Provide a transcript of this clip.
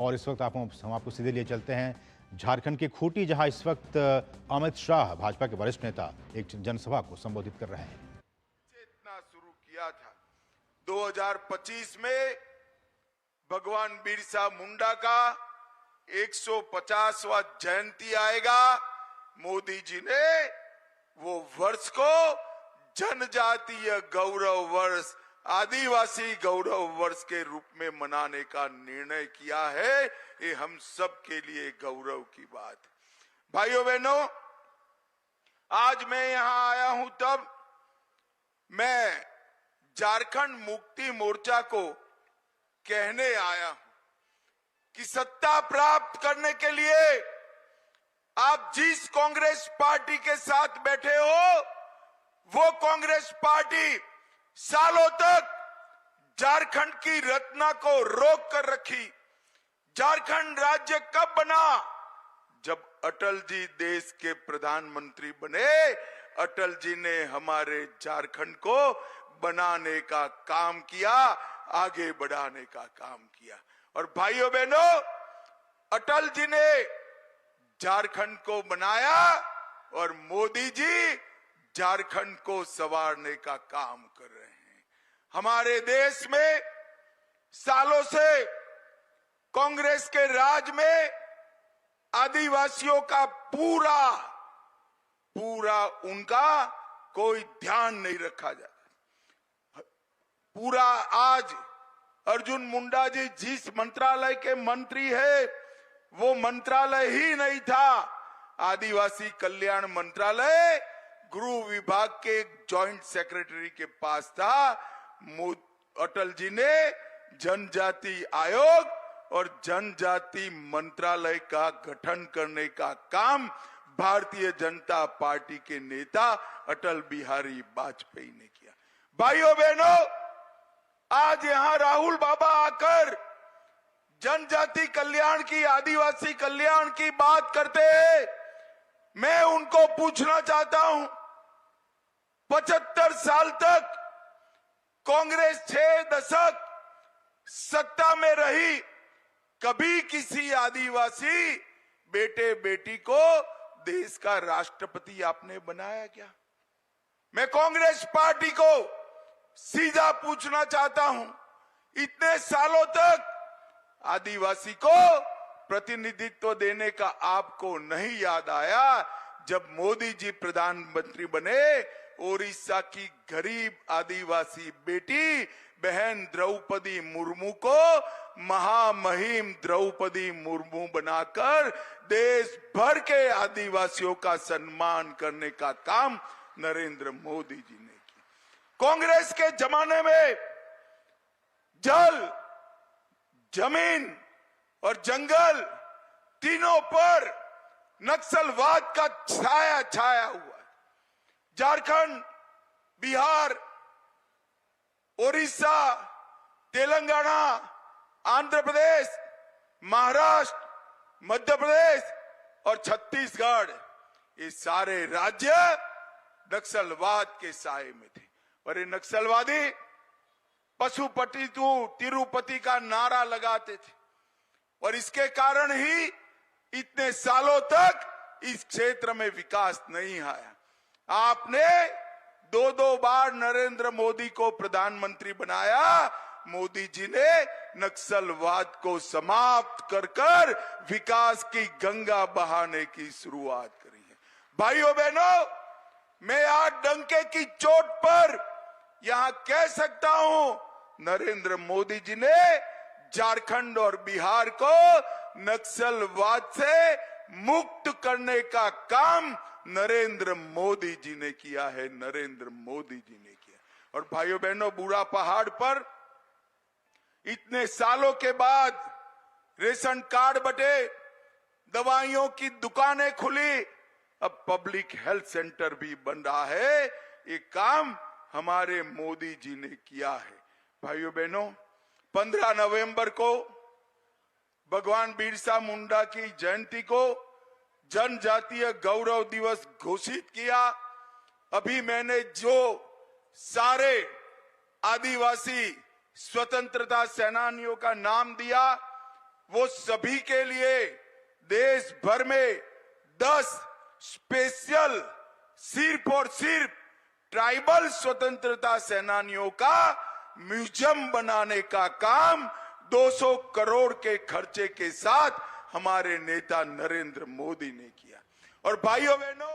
और इस वक्त हम आपको सीधे लिए चलते हैं झारखंड के खूंटी, जहां इस वक्त अमित शाह, भाजपा के वरिष्ठ नेता, एक जनसभा को संबोधित कर रहे हैं। चेतना शुरू किया था 2025 में भगवान बिरसा मुंडा का 150वां जयंती आएगा। मोदी जी ने वो वर्ष को जनजातीय गौरव वर्ष, आदिवासी गौरव वर्ष के रूप में मनाने का निर्णय किया है। ये हम सब के लिए गौरव की बात है। भाइयों बहनों, आज मैं यहां आया हूं तब मैं झारखंड मुक्ति मोर्चा को कहने आया हूं कि सत्ता प्राप्त करने के लिए आप जिस कांग्रेस पार्टी के साथ बैठे हो, वो कांग्रेस पार्टी सालों तक झारखंड की रत्ना को रोक कर रखी। झारखंड राज्य कब बना? जब अटल जी देश के प्रधानमंत्री बने। अटल जी ने हमारे झारखंड को बनाने का काम किया, आगे बढ़ाने का काम किया। और भाइयों बहनों, अटल जी ने झारखंड को बनाया और मोदी जी झारखंड को संवारने का काम कर रहे हैं। हमारे देश में सालों से कांग्रेस के राज में आदिवासियों का पूरा उनका कोई ध्यान नहीं रखा जाता। पूरा आज अर्जुन मुंडा जी जिस मंत्रालय के मंत्री है, वो मंत्रालय ही नहीं था। आदिवासी कल्याण मंत्रालय गृह विभाग के जॉइंट सेक्रेटरी के पास था। अटल जी ने जनजाति आयोग और जनजाति मंत्रालय का गठन करने का काम भारतीय जनता पार्टी के नेता अटल बिहारी वाजपेयी ने किया। भाइयों बहनों, आज यहां राहुल बाबा आकर जनजाति कल्याण की, आदिवासी कल्याण की बात करते हैं। मैं उनको पूछना चाहता हूं, 75 साल तक कांग्रेस 6 दशक सत्ता में रही, कभी किसी आदिवासी बेटे बेटी को देश का राष्ट्रपति आपने बनाया क्या? मैं कांग्रेस पार्टी को सीधा पूछना चाहता हूं, इतने सालों तक आदिवासी को प्रतिनिधित्व देने का आपको नहीं याद आया? जब मोदी जी प्रधानमंत्री बने, ओडिशा की गरीब आदिवासी बेटी बहन द्रौपदी मुर्मू को महामहिम द्रौपदी मुर्मू बनाकर देश भर के आदिवासियों का सम्मान करने का काम नरेंद्र मोदी जी ने किया। कांग्रेस के जमाने में जल, जमीन और जंगल तीनों पर नक्सलवाद का छाया छाया हुआ है। झारखंड, बिहार, ओडिशा, तेलंगाना, आंध्र प्रदेश, महाराष्ट्र, मध्य प्रदेश और छत्तीसगढ़, ये सारे राज्य नक्सलवाद के साए में थे। और ये नक्सलवादी पशुपति तू तिरुपति का नारा लगाते थे। और इसके कारण ही इतने सालों तक इस क्षेत्र में विकास नहीं आया। आपने 2 बार नरेंद्र मोदी को प्रधानमंत्री बनाया। मोदी जी ने नक्सलवाद को समाप्त कर विकास की गंगा बहाने की शुरुआत करी है। भाइयों बहनों, मैं आज डंके की चोट पर यहां कह सकता हूं, नरेंद्र मोदी जी ने झारखंड और बिहार को नक्सलवाद से मुक्त करने का काम नरेंद्र मोदी जी ने किया है, नरेंद्र मोदी जी ने किया। और भाइयों बहनों, बूढ़ा पहाड़ पर इतने सालों के बाद रेशन कार्ड बटे, दवाइयों की दुकानें खुली, अब पब्लिक हेल्थ सेंटर भी बन रहा है। ये काम हमारे मोदी जी ने किया है। भाइयों बहनों, 15 नवंबर को भगवान बिरसा मुंडा की जयंती को जनजातीय गौरव दिवस घोषित किया। अभी मैंने जो सारे आदिवासी स्वतंत्रता सेनानियों का नाम दिया, वो सभी के लिए देश भर में 10 स्पेशल सिर्फ और सिर्फ ट्राइबल स्वतंत्रता सेनानियों का म्यूजियम बनाने का काम 200 करोड़ के खर्चे के साथ हमारे नेता नरेंद्र मोदी ने किया। और भाइयों बहनों,